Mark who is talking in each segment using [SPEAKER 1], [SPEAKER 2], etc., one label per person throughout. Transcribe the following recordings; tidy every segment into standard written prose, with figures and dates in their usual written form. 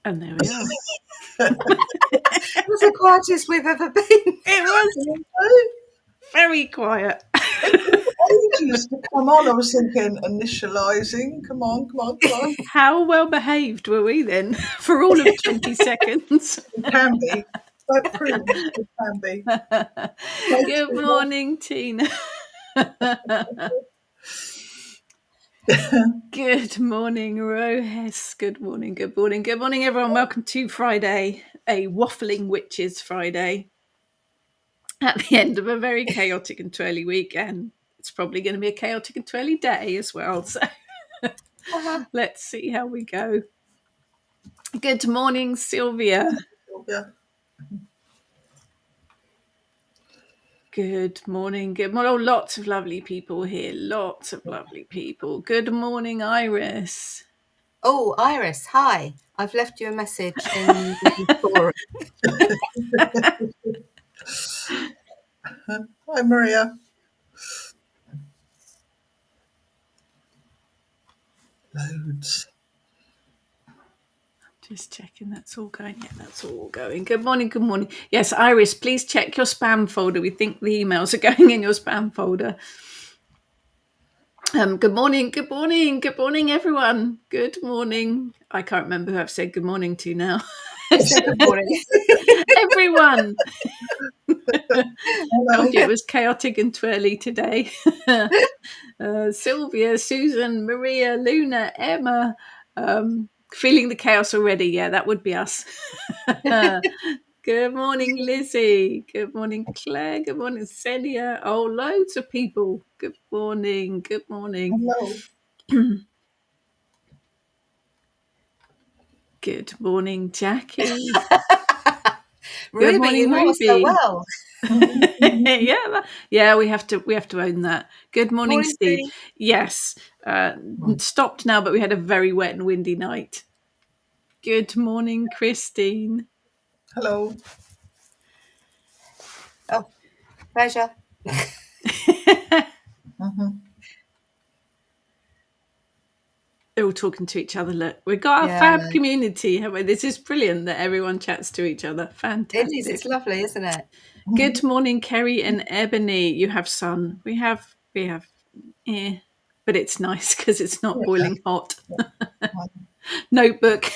[SPEAKER 1] And there we are.
[SPEAKER 2] It was the quietest we've ever been.
[SPEAKER 1] It was very quiet.
[SPEAKER 3] Ages to come on. I was thinking initialising. Come on.
[SPEAKER 1] How well behaved were we then for all of 20 seconds?
[SPEAKER 3] It can be. Like prune, it can be.
[SPEAKER 1] Good morning, Tina. Good morning, Rohes. Good morning, everyone. Welcome to Friday, a Waffling Witches Friday. At the end of a very chaotic and twirly week, and it's probably going to be a chaotic and twirly day as well. So let's see how we go. Good morning, Sylvia. Good morning. Oh, lots of lovely people here. Lots of lovely people. Good morning, Iris.
[SPEAKER 2] Oh, Iris, hi. I've left you a message in the forum.
[SPEAKER 3] Hi, Maria. Loads.
[SPEAKER 1] Just checking that's all going. Yeah, that's all going. Good morning. Yes, Iris, please check your spam folder. We think the emails are going in your spam folder. Good morning, everyone. Good morning. I can't remember who I've said good morning to now.
[SPEAKER 2] Good morning.
[SPEAKER 1] Everyone. Told you it was chaotic and twirly today. Sylvia, Susan, Maria, Luna, Emma, feeling the chaos already. Yeah, that would be us. Good morning, Lizzie. Good morning, Claire. Good morning, Celia. Oh, loads of people. Good morning.
[SPEAKER 3] Hello.
[SPEAKER 1] Good morning, Jackie.
[SPEAKER 2] Ruby,
[SPEAKER 1] Good morning,
[SPEAKER 2] you know us so well.
[SPEAKER 1] yeah, we have to own that. Good morning, Steve.
[SPEAKER 2] Steve.
[SPEAKER 1] Yes, stopped now, but we had a very wet and windy night. Good morning, Christine.
[SPEAKER 3] Hello.
[SPEAKER 2] Oh, pleasure.
[SPEAKER 1] They're all talking to each other. Look, we've got our fab community. This is brilliant that everyone chats to each other. Fantastic.
[SPEAKER 2] It is. It's lovely, isn't it?
[SPEAKER 1] Good morning, Kerry and Ebony. You have sun. We have, but it's nice because it's not boiling hot. Notebook.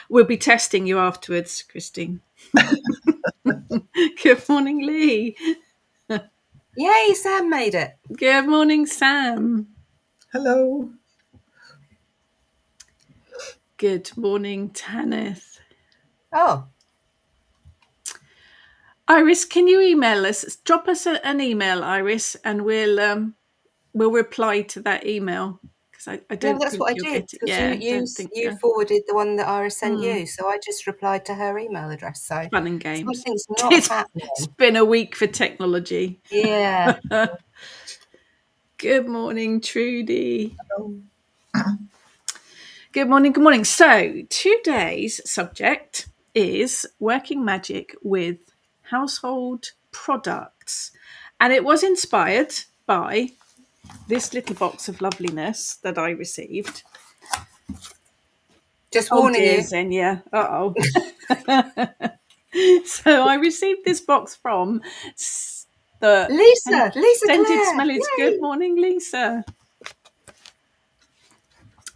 [SPEAKER 1] We'll be testing you afterwards, Christine. Good morning, Lee.
[SPEAKER 2] Yay, Sam made it.
[SPEAKER 1] Good morning, Sam.
[SPEAKER 3] Hello.
[SPEAKER 1] Good morning, Tanith.
[SPEAKER 2] Oh.
[SPEAKER 1] Iris, can you email us? Drop us an email, Iris, and we'll reply to that email. Because I don't.
[SPEAKER 2] Yeah, that's what I did. Because you forwarded the one that Iris sent you, so I just replied to her email address. So
[SPEAKER 1] fun and games.
[SPEAKER 2] Something's not happening.
[SPEAKER 1] It's been a week for technology.
[SPEAKER 2] Yeah.
[SPEAKER 1] Good morning, Trudy. Hello. Good morning. So today's subject is working magic with household products, and it was inspired by this little box of loveliness that I received.
[SPEAKER 2] Just warning you.
[SPEAKER 1] Xenia. So I received this box from the
[SPEAKER 2] Lisa
[SPEAKER 1] Scented
[SPEAKER 2] Claire.
[SPEAKER 1] Smellies. Good morning, Lisa.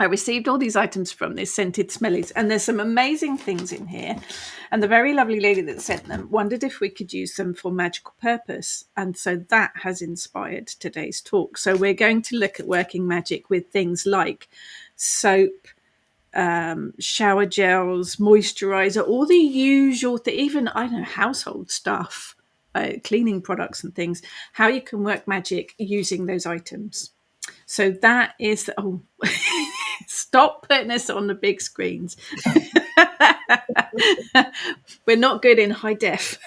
[SPEAKER 1] I received all these items from this Scented Smellies, and there's some amazing things in here. And the very lovely lady that sent them wondered if we could use them for magical purpose. And so that has inspired today's talk. So we're going to look at working magic with things like soap, shower gels, moisturizer, all the usual, even, household stuff, cleaning products and things, how you can work magic using those items. So that is, stop putting us on the big screens. We're not good in high def.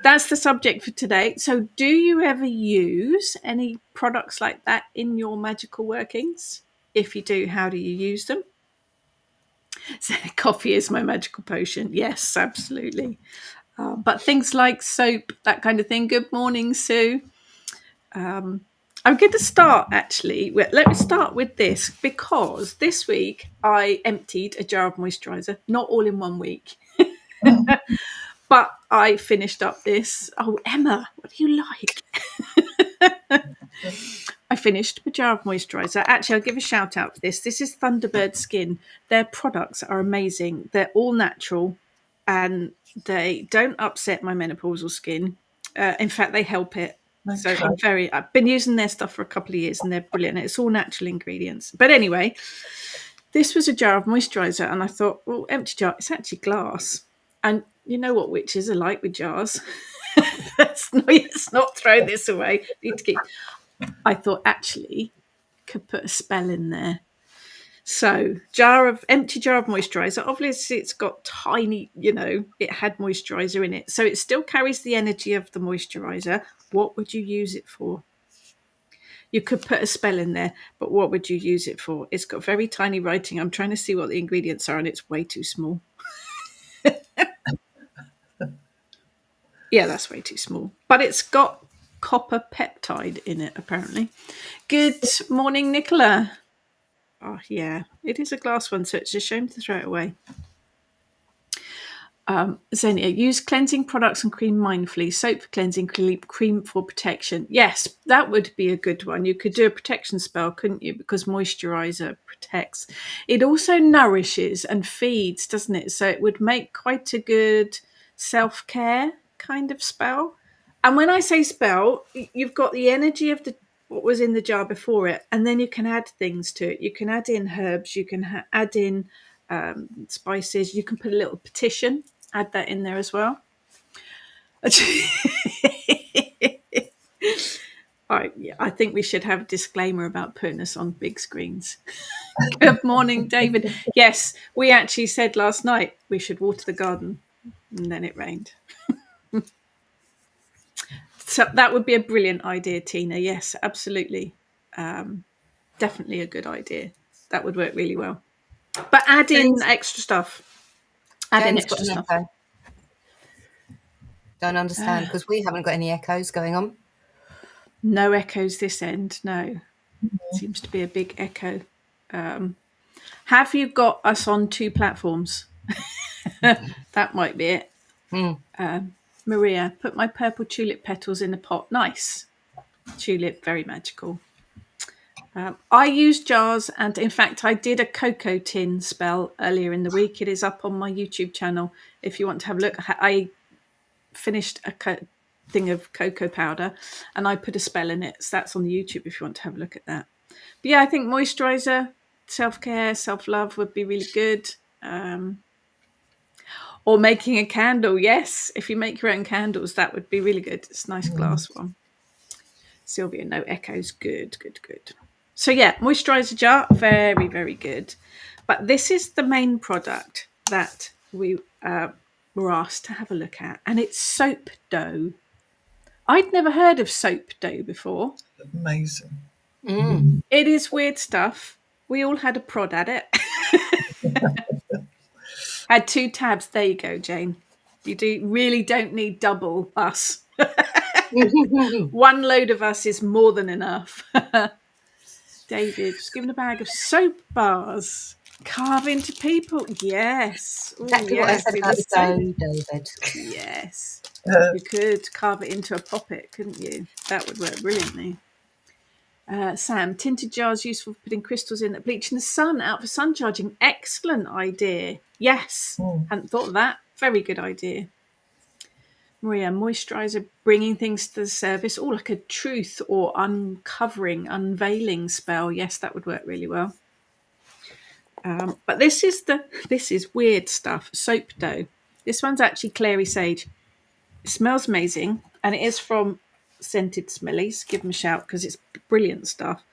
[SPEAKER 1] That's the subject for today. So do you ever use any products like that in your magical workings? If you do, how do you use them? So coffee is my magical potion. Yes, absolutely. But things like soap, that kind of thing. Good morning, Sue. I'm going to start actually. Let me start with this, because this week I emptied a jar of moisturiser, not all in one week. But I finished up this. Oh, Emma, what do you like? I finished a jar of moisturiser. Actually, I'll give a shout out for this. This is Thunderbird Skin. Their products are amazing. They're all natural and they don't upset my menopausal skin. In fact, they help it. So I've been using their stuff for a couple of years and they're brilliant. It's all natural ingredients. But anyway, this was a jar of moisturiser and I thought, well, empty jar, it's actually glass. And you know what witches are like with jars. let's not throw this away. Need to keep. I thought actually could put a spell in there. So empty jar of moisturiser. Obviously it's got tiny, it had moisturiser in it. So it still carries the energy of the moisturiser. What would you use it for? You could put a spell in there, but what would you use it for? It's got very tiny writing. I'm trying to see what the ingredients are and it's way too small. Yeah, that's way too small. But it's got copper peptide in it, apparently. Good morning, Nicola. Oh, yeah, it is a glass one, so it's a shame to throw it away. Xenia, use cleansing products and cream mindfully. Soap for cleansing, cream for protection. Yes, that would be a good one. You could do a protection spell, couldn't you? Because moisturiser protects. It also nourishes and feeds, doesn't it? So it would make quite a good self-care kind of spell. And when I say spell, you've got the energy of what was in the jar before it, and then you can add things to it. You can add in herbs, you can add in spices, you can put a little petition, add that in there as well. I think we should have a disclaimer about putting us on big screens. Good morning, David. Yes, we actually said last night we should water the garden, and then it rained. So that would be a brilliant idea, Tina. Yes, absolutely. Definitely a good idea. That would work really well. But add in extra stuff.
[SPEAKER 2] Don't understand, because we haven't got any echoes going on.
[SPEAKER 1] No echoes this end, no. Seems to be a big echo. Have you got us on 2 platforms? That might be it. Maria, put my purple tulip petals in a pot. Nice. Tulip, very magical. I use jars, and in fact I did a cocoa tin spell earlier in the week. It is up on my YouTube channel if you want to have a look. I finished a thing of cocoa powder and I put a spell in it. So that's on the YouTube if you want to have a look at that. But yeah, I think moisturiser, self-care, self-love would be really good. Or making a candle. Yes, if you make your own candles, that would be really good. It's a nice glass one. Sylvia, no echoes. Good. So yeah, moisturiser jar, very, very good. But this is the main product that we were asked to have a look at, and it's soap dough. I'd never heard of soap dough before.
[SPEAKER 3] Amazing.
[SPEAKER 1] It is weird stuff. We all had a prod at it. Had 2 tabs. There you go, Jane. You really don't need double us. 1 load of us is more than enough. David, just given a bag of soap bars. Carve into people. Yes.
[SPEAKER 2] Exactly what I said about the dough, David.
[SPEAKER 1] Yes. You could carve it into a poppet, couldn't you? That would work brilliantly. Sam, tinted jars useful for putting crystals in that bleach in the sun, out for sun charging. Excellent idea. Yes. Hadn't thought of that. Very good idea. Maria, moisturiser, bringing things to the surface, like a truth or uncovering, unveiling spell. Yes, that would work really well. But this is weird stuff. Soap dough. This one's actually clary sage. It smells amazing, and it is from Scented Smellies. Give them a shout because it's brilliant stuff.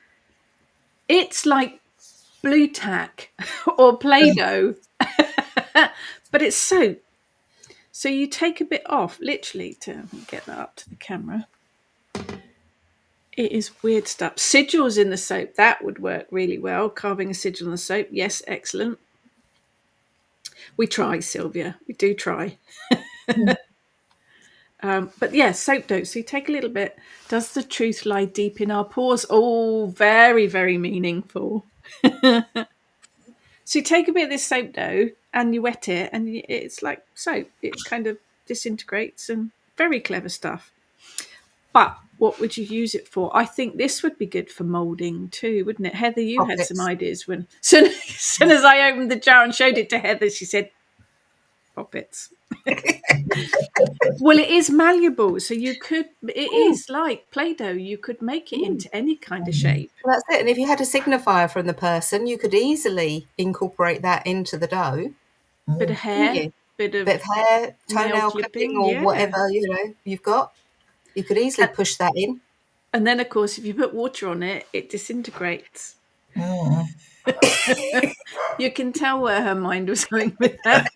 [SPEAKER 1] It's like blue tack or Play-Doh, but it's soap. So you take a bit off, literally, to get that up to the camera. It is weird stuff. Sigils in the soap, that would work really well. Carving a sigil in the soap, yes, excellent. We try, Sylvia. We do try. But yeah, soap dough. So you take a little bit. Does the truth lie deep in our pores? Oh, very, very meaningful. So you take a bit of this soap dough and you wet it, and it's like soap. It kind of disintegrates, and very clever stuff. But what would you use it for? I think this would be good for moulding too, wouldn't it? Heather, you had some ideas when soon as I opened the jar and showed it to Heather, she said, poppets. Well, it is malleable, so you could, it is like Play-Doh, you could make it into any kind of shape.
[SPEAKER 2] Well, that's it. And if you had a signifier from the person, you could easily incorporate that into the dough.
[SPEAKER 1] Bit of hair,
[SPEAKER 2] bit of hair, toenail clipping, or whatever, you've got. You could easily push that in.
[SPEAKER 1] And then, of course, if you put water on it, it disintegrates.
[SPEAKER 3] Oh.
[SPEAKER 1] You can tell where her mind was going with that.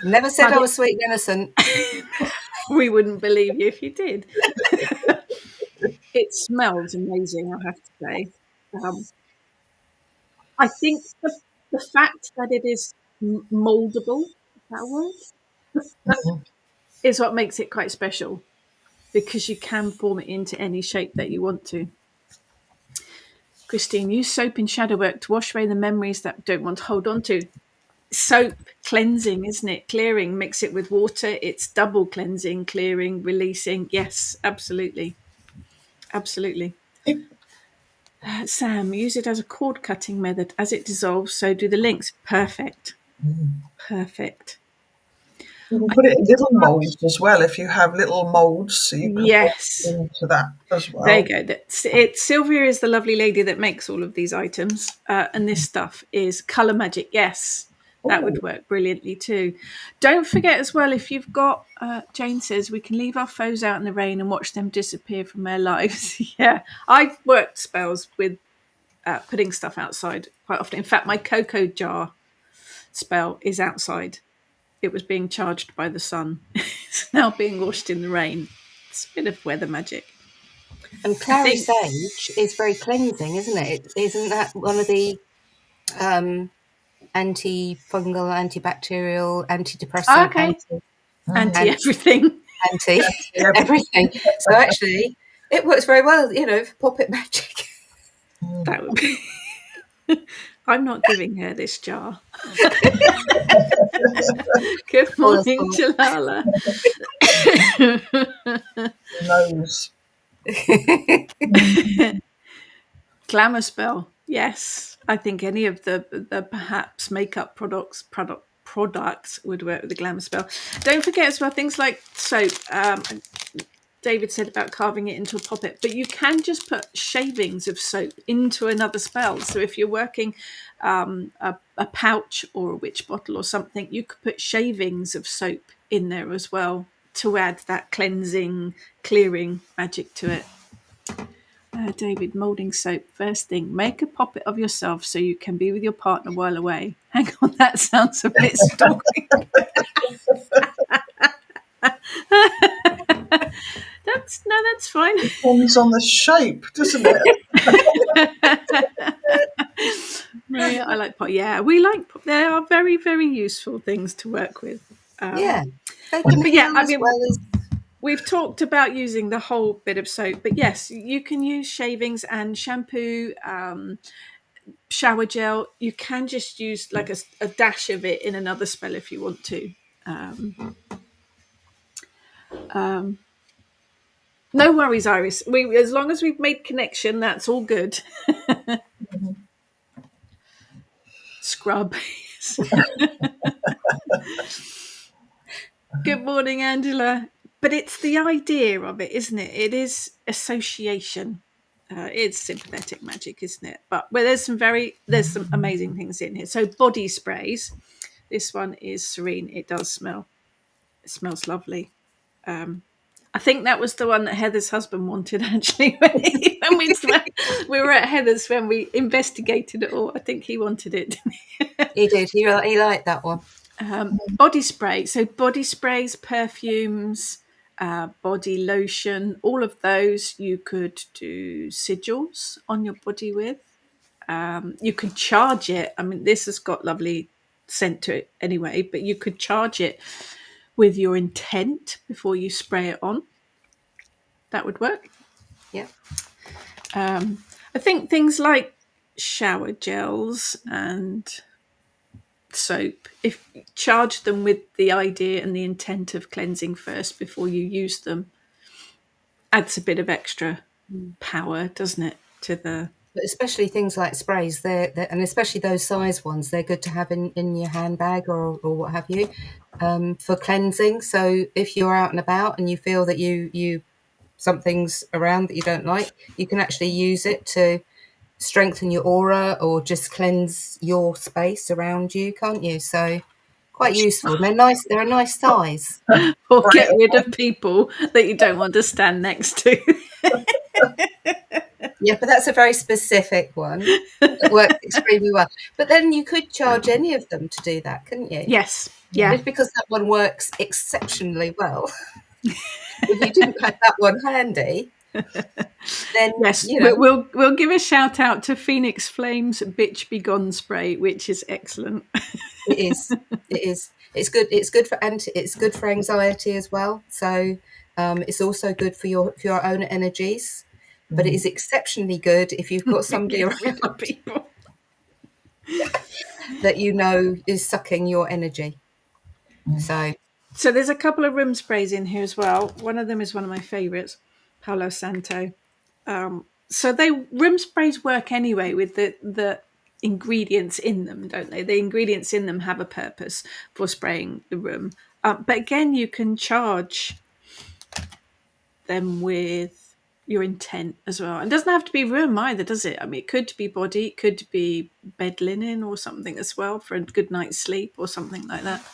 [SPEAKER 2] Never said I was sweet and innocent.
[SPEAKER 1] We wouldn't believe you if you did. It smells amazing, I have to say. I think the fact that it is mouldable, is that a word? Is what makes it quite special, because you can form it into any shape that you want to. Christine, use soap in shadow work to wash away the memories that don't want to hold on to. Soap cleansing, isn't it? Clearing, mix it with water. It's double cleansing, clearing, releasing. Yes, absolutely. Absolutely. Sam, use it as a cord cutting method. As it dissolves, so do the links. Perfect. Perfect.
[SPEAKER 3] You can put it in little moulds as well if you have little moulds, so you can
[SPEAKER 1] yes
[SPEAKER 3] put it into that as well.
[SPEAKER 1] There you go. Sylvia is the lovely lady that makes all of these items, and this stuff is Colour Magic. Yes, that would work brilliantly too. Don't forget as well, if you've got, Jane says, we can leave our foes out in the rain and watch them disappear from our lives. Yeah, I've worked spells with putting stuff outside quite often. In fact, my cocoa jar spell is outside. It was being charged by the sun. It's now being washed in the rain. It's a bit of weather magic.
[SPEAKER 2] And clary sage is very cleansing, isn't it? Isn't that one of the anti-fungal, antibacterial, antidepressant,
[SPEAKER 1] anti-everything?
[SPEAKER 2] Anti-everything. So actually, it works very well, for poppet magic.
[SPEAKER 1] That would be... I'm not giving her this jar. Good morning, Jalala.
[SPEAKER 3] Nose.
[SPEAKER 1] Glamour spell. Yes, I think any of the perhaps makeup products would work with the glamour spell. Don't forget as well things like soap. David said about carving it into a poppet, but you can just put shavings of soap into another spell. So if you're working a pouch or a witch bottle or something, you could put shavings of soap in there as well to add that cleansing, clearing magic to it. David, moulding soap. First thing, make a poppet of yourself so you can be with your partner while away. Hang on, that sounds a bit stalking. That's fine.
[SPEAKER 3] Depends on the shape, doesn't it?
[SPEAKER 1] Right, I like pot. Yeah, we like. They are very, very useful things to work with.
[SPEAKER 2] They can
[SPEAKER 1] we've talked about using the whole bit of soap, but yes, you can use shavings and shampoo, shower gel. You can just use like a dash of it in another spell if you want to. No worries, Iris. As long as we've made connection, that's all good. Scrub. Good morning, Angela. But it's the idea of it, isn't it? It is association. It's sympathetic magic, isn't it? But there's some amazing things in here. So body sprays. This one is serene. It does smell. It smells lovely. I think that was the one that Heather's husband wanted, actually. When we were at Heather's when we investigated it all. I think he wanted it.
[SPEAKER 2] He did. He liked that one.
[SPEAKER 1] Body spray. So body sprays, perfumes, body lotion, all of those you could do sigils on your body with. You could charge it. I mean, this has got lovely scent to it anyway, but you could charge it with your intent before you spray it on. That would work.
[SPEAKER 2] Yeah.
[SPEAKER 1] I think things like shower gels and soap, if you charge them with the idea and the intent of cleansing first before you use them, adds a bit of extra power, doesn't it, to the...
[SPEAKER 2] But especially things like sprays, they're and especially those size ones, they're good to have in your handbag or what have you, for cleansing. So if you're out and about and you feel that you something's around that you don't like, you can actually use it to strengthen your aura or just cleanse your space around you, can't you? So quite useful. They're nice. They're a nice size.
[SPEAKER 1] Or get rid of people that you don't want to stand next to.
[SPEAKER 2] Yeah, but that's a very specific one that works extremely well. But then you could charge any of them to do that, couldn't you?
[SPEAKER 1] Yes. Yeah.
[SPEAKER 2] Just because that one works exceptionally well. If you didn't have that one handy, then
[SPEAKER 1] yes, we'll give a shout out to Phoenix Flames Bitch Be Gone spray, which is excellent.
[SPEAKER 2] It is. It is. It's good. It's good for It's good for anxiety as well. So it's also good for your own energies. But it is exceptionally good if you've got somebody around
[SPEAKER 1] people
[SPEAKER 2] that you know is sucking your energy. So
[SPEAKER 1] there's a couple of room sprays in here as well. One of them is one of my favourites, Palo Santo. So room sprays work anyway with the ingredients in them, don't they? The ingredients in them have a purpose for spraying the room. But again, you can charge them with your intent as well. It doesn't have to be room either, does it? I mean, it could be body, it could be bed linen or something as well for a good night's sleep or something like that.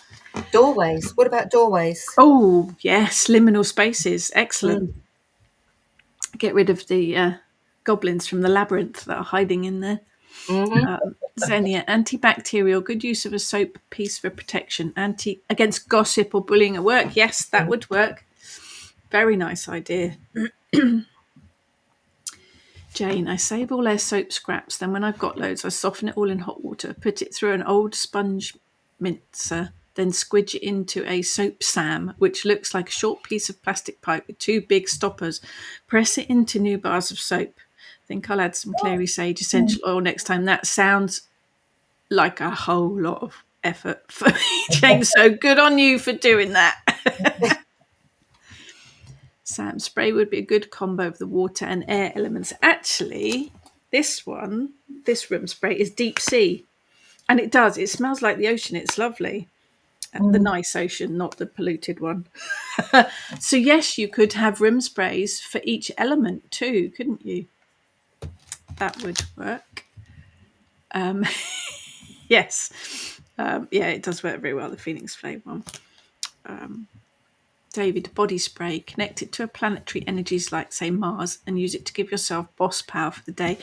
[SPEAKER 2] Doorways. What about doorways?
[SPEAKER 1] Oh, yes. Liminal spaces. Excellent. Get rid of the goblins from the labyrinth that are hiding in there. Xenia, antibacterial, good use of a soap piece for protection. Against gossip or bullying at work. Yes, that would work. Very nice idea. Jane, I save all their soap scraps. Then when I've got loads, I soften it all in hot water, put it through an old sponge mincer, then squidge it into a soap sam, which looks like a short piece of plastic pipe with two big stoppers. Press it into new bars of soap. I think I'll add some clary sage essential oil next time. That sounds like a whole lot of effort for me, Jane. So good on you for doing that. Sam, spray would be a good combo of the water and air elements. Actually, this room spray is deep sea. And it smells like the ocean. It's lovely. The nice ocean, not the polluted one. So yes, you could have room sprays for each element too, couldn't you? That would work. Yes. Yeah, it does work very well, the Phoenix Flame one. David, body spray. Connect it to a planetary energies like, say, Mars, and use it to give yourself boss power for the day.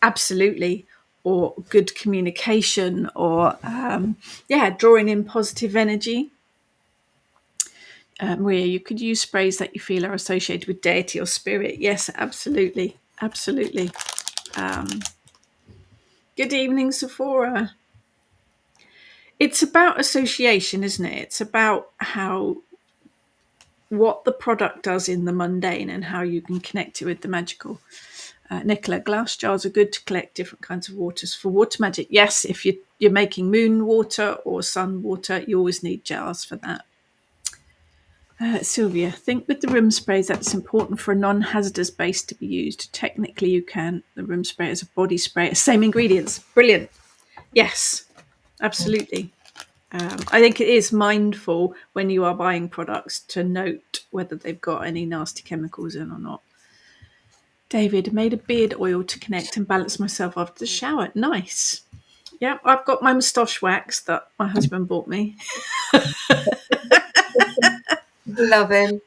[SPEAKER 1] Absolutely. Or good communication, or drawing in positive energy. Maria, you could use sprays that you feel are associated with deity or spirit. Yes, absolutely. Absolutely. Good evening, Sephora. It's about association, isn't it? It's about what the product does in the mundane and how you can connect it with the magical. Nicola, glass jars are good to collect different kinds of waters for water magic. Yes, if you're making moon water or sun water, you always need jars for that. Sylvia, think with the room sprays that it's important for a non-hazardous base to be used. Technically, you can. The room spray is a body spray. Same ingredients. Brilliant. Yes, absolutely. I think it is mindful when you are buying products to note whether they've got any nasty chemicals in or not. David, made a beard oil to connect and balance myself after the shower. Nice. Yeah, I've got my moustache wax that my husband bought me.
[SPEAKER 2] Love him.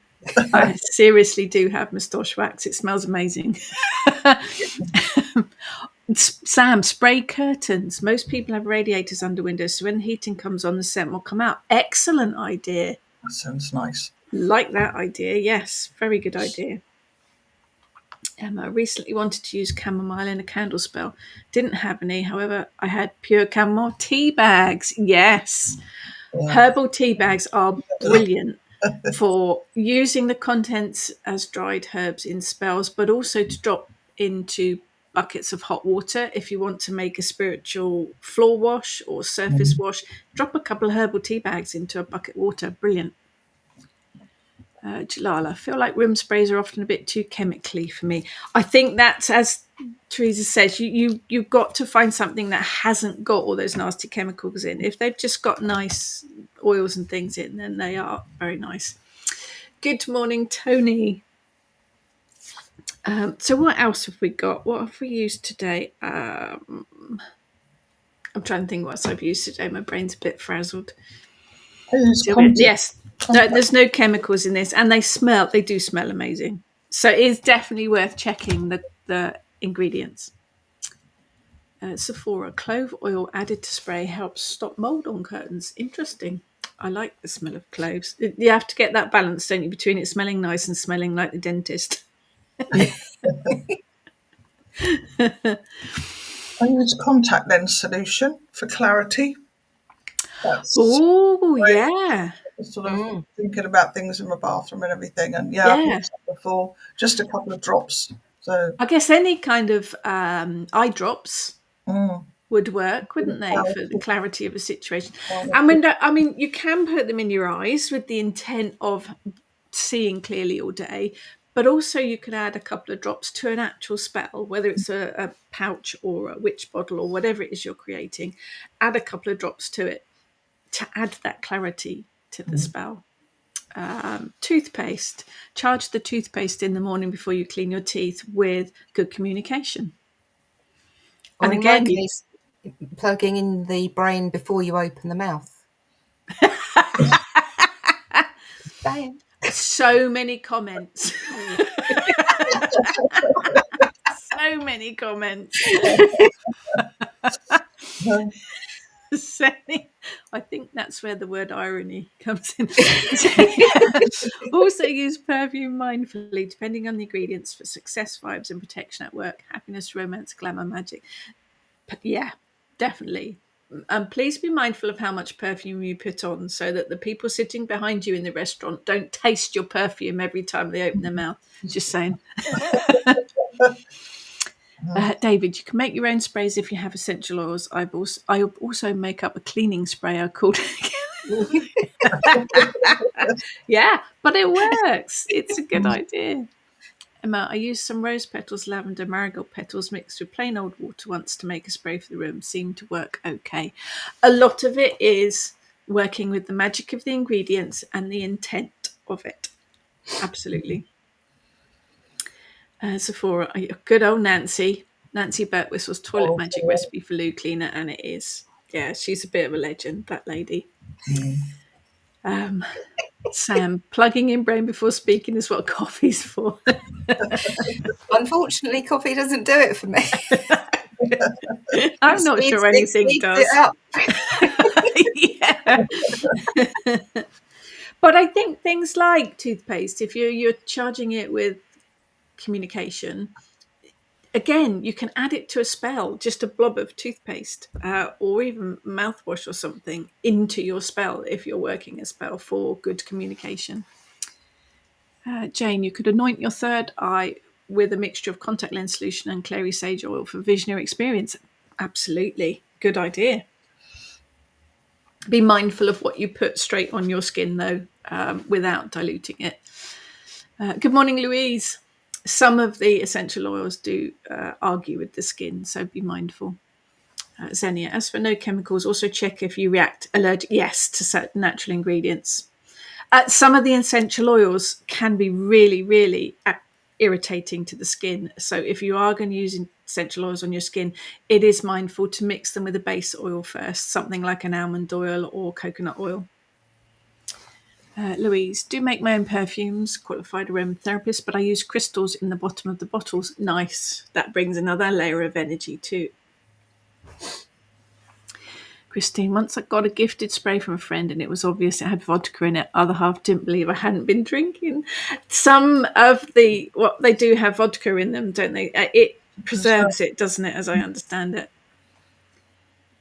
[SPEAKER 1] I seriously do have moustache wax. It smells amazing. Sam, spray curtains. Most people have radiators under windows, so when the heating comes on, the scent will come out. Excellent idea.
[SPEAKER 3] That sounds nice.
[SPEAKER 1] Like that idea. Yes, very good idea. I recently wanted to use chamomile in a candle spell. Didn't have any. However, I had pure chamomile tea bags. Yes. Yeah. Herbal tea bags are brilliant. for using the contents as dried herbs in spells, but also to drop into buckets of hot water if you want to make a spiritual floor wash or surface wash. Drop a couple of herbal tea bags into a bucket of water. Brilliant. Jalala, I feel like room sprays are often a bit too chemically for me. I think that's, as Teresa says, you've got to find something that hasn't got all those nasty chemicals in. If they've just got nice oils and things in, then they are very nice. Good morning, Tony. So what else have we got? What have we used today? I'm trying to think what else I've used today. My brain's a bit frazzled. Yes, no, there's no chemicals in this, and they do smell amazing. So it is definitely worth checking the ingredients. Sephora, clove oil added to spray helps stop mold on curtains. Interesting. I like the smell of cloves. You have to get that balance, don't you, between it smelling nice and smelling like the dentist.
[SPEAKER 3] I use contact lens solution for clarity.
[SPEAKER 1] Oh, yeah.
[SPEAKER 3] Sort of thinking about things in my bathroom and everything. And I've used that before, just a couple of drops. So
[SPEAKER 1] I guess any kind of eye drops would work, wouldn't they, for the clarity of a situation? And you can put them in your eyes with the intent of seeing clearly all day, but also you can add a couple of drops to an actual spell, whether it's a pouch or a witch bottle or whatever it is you're creating. Add a couple of drops to it to add that clarity to the spell. Toothpaste. Charge the toothpaste in the morning before you clean your teeth with good communication.
[SPEAKER 2] Or
[SPEAKER 1] and
[SPEAKER 2] in
[SPEAKER 1] again,
[SPEAKER 2] my case, plugging in the brain before you open the mouth.
[SPEAKER 1] Bam. So many comments. So many comments. I think that's where the word irony comes in. Also use perfume mindfully, depending on the ingredients, for success, vibes, and protection at work, happiness, romance, glamour, magic. But yeah, definitely. Please be mindful of how much perfume you put on, so that the people sitting behind you in the restaurant don't taste your perfume every time they open their mouth. Just saying. David, you can make your own sprays if you have essential oils. I also make up a cleaning sprayer called yeah, but it works. It's a good idea. Emma, I used some rose petals, lavender, marigold petals mixed with plain old water once to make a spray for the room. Seemed to work okay. A lot of it is working with the magic of the ingredients and the intent of it. Absolutely. Sephora, good old Nancy Birtwhistle's toilet magic recipe for loo cleaner, and it is. Yeah, she's a bit of a legend, that lady. Sam, plugging in brain before speaking is what coffee's for.
[SPEAKER 2] Unfortunately, coffee doesn't do it for me.
[SPEAKER 1] I'm not sure anything does. Yeah. But I think things like toothpaste, if you're charging it with communication, again, you can add it to a spell, just a blob of toothpaste or even mouthwash or something into your spell if you're working a spell for good communication. Jane, you could anoint your third eye with a mixture of contact lens solution and clary sage oil for visionary experience. Absolutely. Good idea. Be mindful of what you put straight on your skin, though, without diluting it. Good morning, Louise. Some of the essential oils do argue with the skin, so be mindful. Xenia, as for no chemicals, also check if you react allergic, yes, to certain natural ingredients. Some of the essential oils can be really, really irritating to the skin. So if you are going to use essential oils on your skin, it is mindful to mix them with a base oil first, something like an almond oil or coconut oil. Louise, do make my own perfumes, qualified aromatherapist, but I use crystals in the bottom of the bottles. Nice. That brings another layer of energy too. Christine, once I got a gifted spray from a friend and it was obvious it had vodka in it. Other half didn't believe I hadn't been drinking. Some of they do have vodka in them, don't they? It preserves it, doesn't it, as I understand it?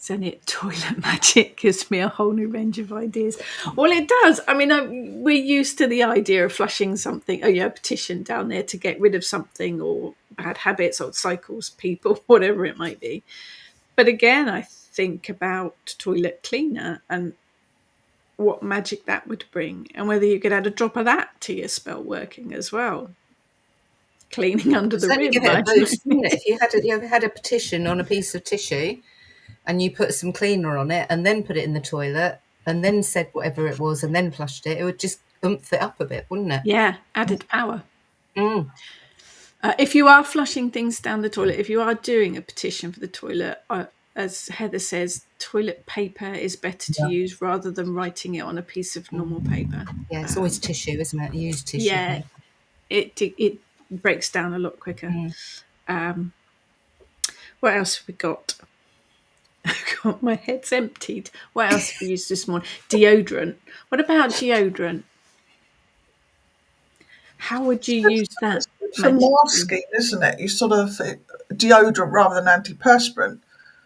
[SPEAKER 1] Send it toilet magic gives me a whole new range of ideas. Well, it does. I mean, we're used to the idea of flushing something, a petition down there to get rid of something or bad habits or cycles, people, whatever it might be. But again, I think about toilet cleaner and what magic that would bring, and whether you could add a drop of that to your spell working as well. Cleaning under the rim.
[SPEAKER 2] Give it a boost, wouldn't it? If you ever had a petition on a piece of tissue and you put some cleaner on it and then put it in the toilet and then said whatever it was and then flushed it, it would just oomph it up a bit, wouldn't it?
[SPEAKER 1] Yeah, added power.
[SPEAKER 2] Mm.
[SPEAKER 1] If you are flushing things down the toilet, if you are doing a petition for the toilet, as Heather says, toilet paper is better to use rather than writing it on a piece of normal paper.
[SPEAKER 2] Yeah, it's always tissue, isn't it? You use tissue paper.
[SPEAKER 1] It breaks down a lot quicker. What else have we got? God, my head's emptied. What else have we used this morning? Deodorant. What about deodorant? How would you use that?
[SPEAKER 3] For masking, isn't it? You sort of deodorant rather than antiperspirant,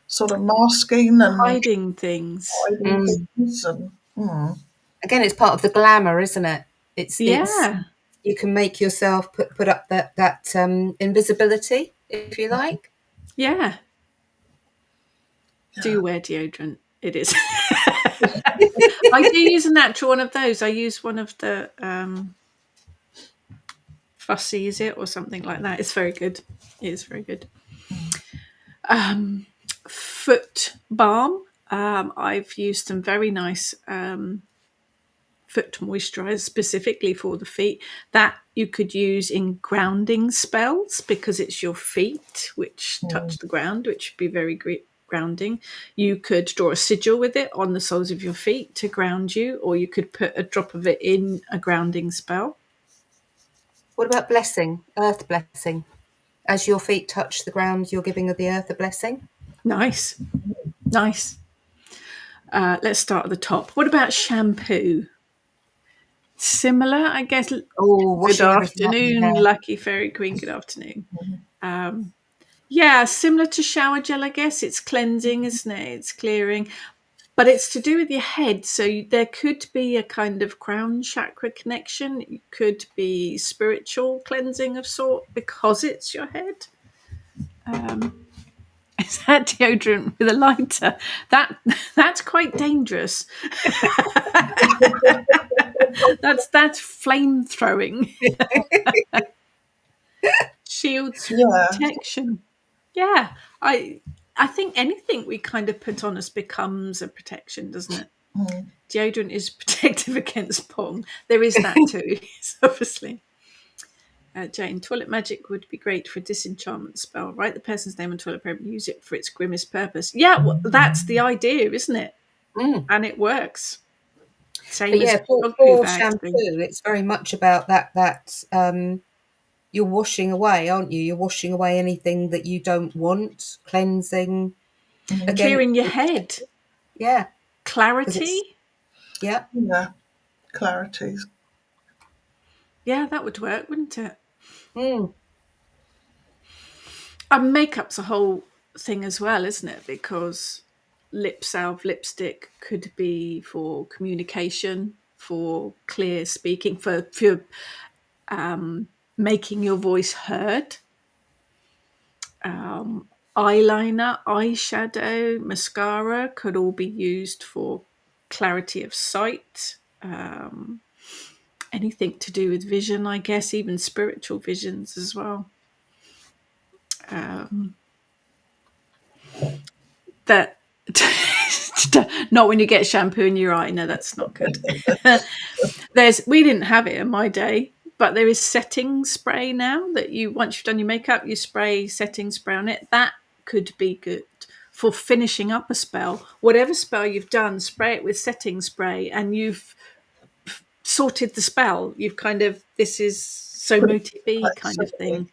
[SPEAKER 3] sort of masking and
[SPEAKER 1] hiding things.
[SPEAKER 3] And,
[SPEAKER 2] Again, it's part of the glamour, isn't it? It's you can make yourself put up that invisibility, if you like.
[SPEAKER 1] Yeah. Do you wear deodorant? It is. I do use a natural one of those. I use one of the Fussy, is it, or something like that. It's very good. It is very good. Foot balm. I've used some very nice foot moisturizer specifically for the feet that you could use in grounding spells because it's your feet which touch the ground, which would be very grounding. You could draw a sigil with it on the soles of your feet to ground you, or you could put a drop of it in a grounding spell.
[SPEAKER 2] What about blessing, earth blessing? As your feet touch the ground, you're giving the earth a blessing?
[SPEAKER 1] Nice. Let's start at the top. What about shampoo? Similar, I guess. Good afternoon, Lucky Fairy Queen. Good afternoon. Similar to shower gel, I guess. It's cleansing, isn't it? It's clearing. But it's to do with your head. So there could be a kind of crown chakra connection. It could be spiritual cleansing of sort because it's your head. Is that deodorant with a lighter? That's quite dangerous. that's flame throwing. Shields protection. Yeah, I think anything we kind of put on us becomes a protection, doesn't it? Deodorant is protective against pong. There is that too, obviously. Jane, toilet magic would be great for a disenchantment spell. Write the person's name on toilet paper and use it for its grimmest purpose. Yeah, well, that's the idea, isn't it? And it works. Same as
[SPEAKER 2] for shampoo, it's very much about that you're washing away, aren't you? You're washing away anything that you don't want, cleansing.
[SPEAKER 1] Again, clearing your head.
[SPEAKER 2] Yeah.
[SPEAKER 1] Clarity.
[SPEAKER 3] Yeah. Clarity.
[SPEAKER 1] Yeah, that would work, wouldn't it? And makeup's a whole thing as well, isn't it? Because lip salve, lipstick could be for communication, for clear speaking, for making your voice heard. Eyeliner, eyeshadow, mascara could all be used for clarity of sight. Anything to do with vision, I guess, even spiritual visions as well. That not when you get shampoo in your eye. No, that's not good. We didn't have it in my day, but there is setting spray now that once you've done your makeup, you spray setting spray on it. That could be good for finishing up a spell. Whatever spell you've done, spray it with setting spray, and you've sorted the spell. You've kind of, this is so mote it be kind of thing.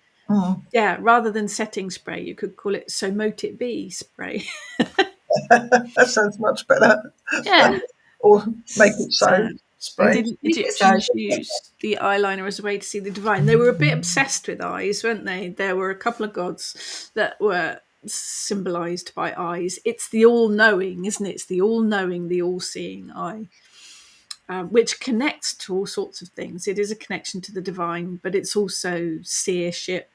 [SPEAKER 1] Yeah, rather than setting spray, you could call it so mote it be spray.
[SPEAKER 3] That sounds much better.
[SPEAKER 1] Yeah.
[SPEAKER 3] Or make it so spray.
[SPEAKER 1] Didn't Egyptians use the eyeliner as a way to see the divine? They were a bit obsessed with eyes, weren't they? There were a couple of gods that were symbolized by eyes. It's the all-knowing, isn't it? It's the all-knowing, the all-seeing eye, which connects to all sorts of things. It is a connection to the divine, but it's also seership.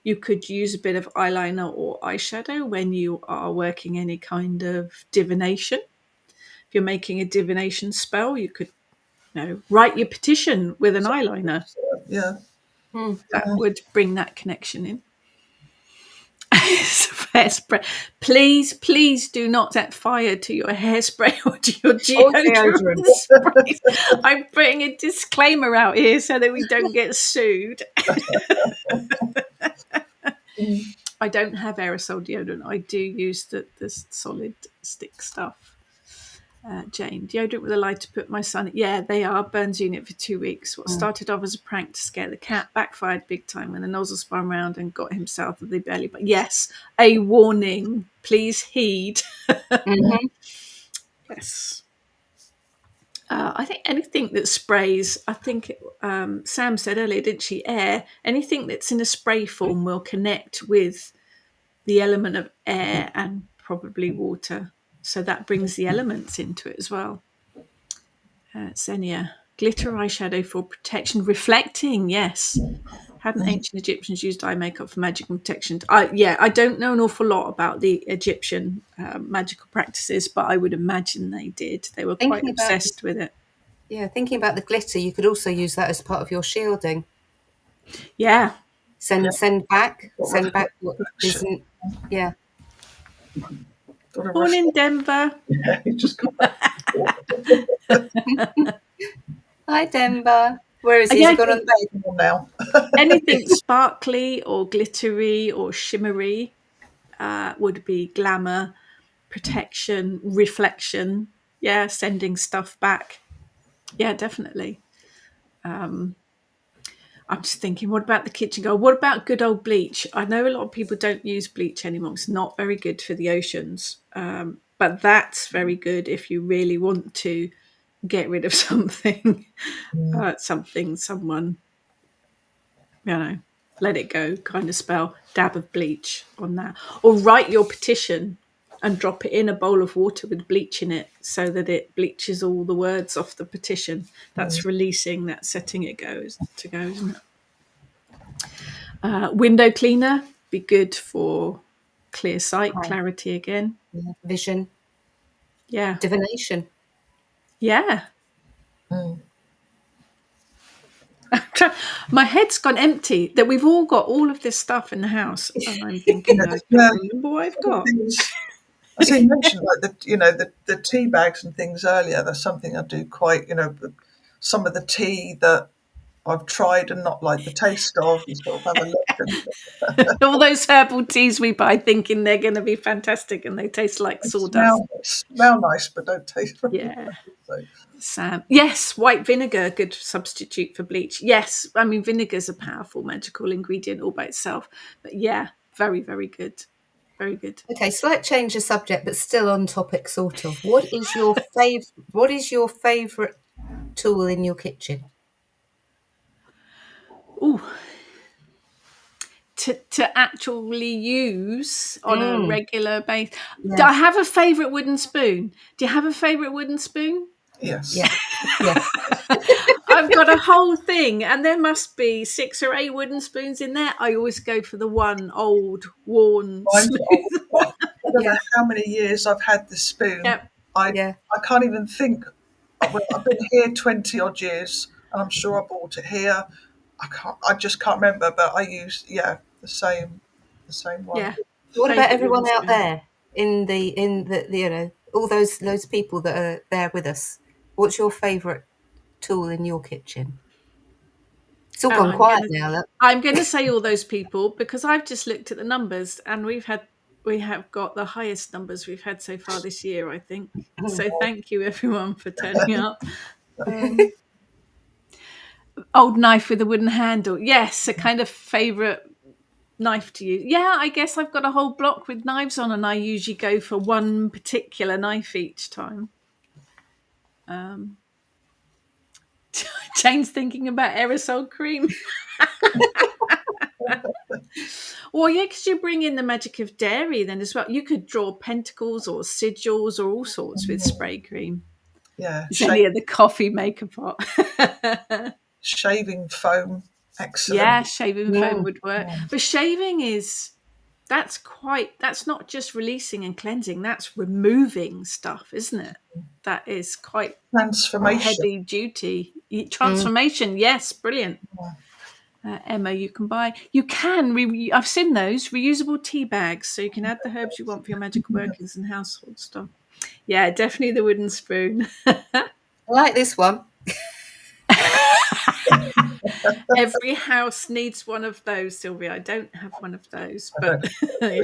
[SPEAKER 1] You could use a bit of eyeliner or eyeshadow when you are working any kind of divination. If you're making a divination spell, you could, write your petition with an eyeliner.
[SPEAKER 3] Yeah.
[SPEAKER 1] That would bring that connection in. Hairspray. Please do not set fire to your hairspray or to your deodorant sprays. I'm putting a disclaimer out here so that we don't get sued. I don't have aerosol deodorant. I do use the solid stick stuff. Jane, deodorant with a lighter put my son. Yeah, they are. Burns unit for 2 weeks. What started off as a prank to scare the cat backfired big time when the nozzle spun round and got him south of the belly. But yes, a warning. Please heed. Yes. I think anything that sprays, I think Sam said earlier, didn't she, air, anything that's in a spray form will connect with the element of air and probably water. So that brings the elements into it as well. Xenia, glitter eyeshadow for protection, reflecting, yes. Hadn't ancient Egyptians used eye makeup for magical protection? I don't know an awful lot about the Egyptian magical practices, but I would imagine they did. They were quite obsessed with it.
[SPEAKER 2] Yeah, thinking about the glitter, you could also use that as part of your shielding.
[SPEAKER 1] Yeah.
[SPEAKER 2] Send back what isn't. Yeah.
[SPEAKER 1] Born in Denver.
[SPEAKER 3] Yeah, he just got back.
[SPEAKER 2] Hi, Denver. Where is he? He's gone on the bed
[SPEAKER 3] now.
[SPEAKER 1] Anything sparkly or glittery or shimmery would be glamour, protection, reflection. Yeah, sending stuff back. Yeah, definitely. I'm just thinking, what about the kitchen gold? What about good old bleach? I know a lot of people don't use bleach anymore. It's not very good for the oceans. But that's very good if you really want to get rid of something, someone, let it go kind of spell. Dab of bleach on that. Or write your petition and drop it in a bowl of water with bleach in it so that it bleaches all the words off the petition. That's releasing, that's setting it to go, isn't it? Window cleaner, be good for clear sight, clarity again.
[SPEAKER 2] Yeah. Vision.
[SPEAKER 1] Yeah.
[SPEAKER 2] Divination.
[SPEAKER 1] Yeah. My head's gone empty that we've all got all of this stuff in the house, and I'm thinking, I can't remember what I've got.
[SPEAKER 3] I see you mentioned like the tea bags and things earlier. That's something I do quite. Some of the tea that I've tried and not like the taste of, and sort of have a look.
[SPEAKER 1] All those herbal teas we buy, thinking they're going to be fantastic, and they taste like sawdust.
[SPEAKER 3] Smell nice, but don't taste very
[SPEAKER 1] Yeah.
[SPEAKER 3] So.
[SPEAKER 1] Sam. Yes, white vinegar, good substitute for bleach. Yes, I mean, vinegar's a powerful magical ingredient all by itself. But yeah, very, very good. Very good.
[SPEAKER 2] Okay, slight change of subject, but still on topic, sort of. What is your favourite tool in your kitchen?
[SPEAKER 1] Ooh. To actually use on a regular basis. Yeah. Do I have a favourite wooden spoon? Do you have a favourite wooden spoon?
[SPEAKER 3] Yes.
[SPEAKER 2] Yeah. Yes.
[SPEAKER 1] I've got a whole thing, and there must be 6 or 8 wooden spoons in there. I always go for the one old, worn, smooth one.
[SPEAKER 3] I don't know how many years I've had this spoon.
[SPEAKER 1] Yep.
[SPEAKER 3] I can't even think. I've been here 20 odd years, and I'm sure I bought it here. I just can't remember, but I use the same one.
[SPEAKER 1] Yeah.
[SPEAKER 2] What about everyone out there in the all those people that are there with us? What's your favourite tool in your kitchen? It's all gone quiet now. Look.
[SPEAKER 1] I'm going to say all those people because I've just looked at the numbers, and we have got the highest numbers we've had so far this year, I think. So thank you everyone for turning up. Old knife with a wooden handle. Yes, a kind of favourite knife to use. Yeah, I guess I've got a whole block with knives on, and I usually go for one particular knife each time. Jane's thinking about aerosol cream. Well, yeah, because you bring in the magic of dairy then as well. You could draw pentacles or sigils or all sorts with spray cream.
[SPEAKER 3] Yeah,
[SPEAKER 1] It's only at the coffee maker pot.
[SPEAKER 3] shaving foam, excellent.
[SPEAKER 1] Yeah, shaving foam would work.
[SPEAKER 2] yeah.
[SPEAKER 1] But shaving that's not just releasing and cleansing, that's removing stuff, isn't it? That is quite
[SPEAKER 3] Transformation.
[SPEAKER 1] heavy duty. Transformation, yes, brilliant. Emma, you can I've seen those reusable tea bags, so you can add the herbs you want for your magical workings and household stuff. Yeah, definitely the wooden spoon.
[SPEAKER 2] I like this one.
[SPEAKER 1] Every house needs one of those, Sylvia. I don't have one of those, but yeah.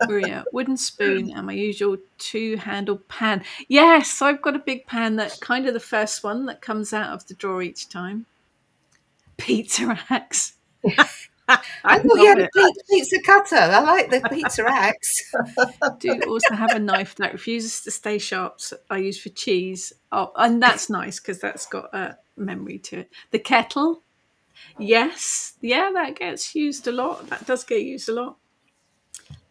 [SPEAKER 1] Maria, wooden spoon and my usual 2-handled pan. Yes, I've got a big pan, that kind of the first one that comes out of the drawer each time. Pizza axe.
[SPEAKER 2] I thought you had a pizza cutter. I like the pizza axe.
[SPEAKER 1] Do also have a knife that refuses to stay sharp, so I use for cheese. Oh, and that's nice because that's got a memory to it. The kettle. Yes. Yeah, that gets used a lot. That does get used a lot.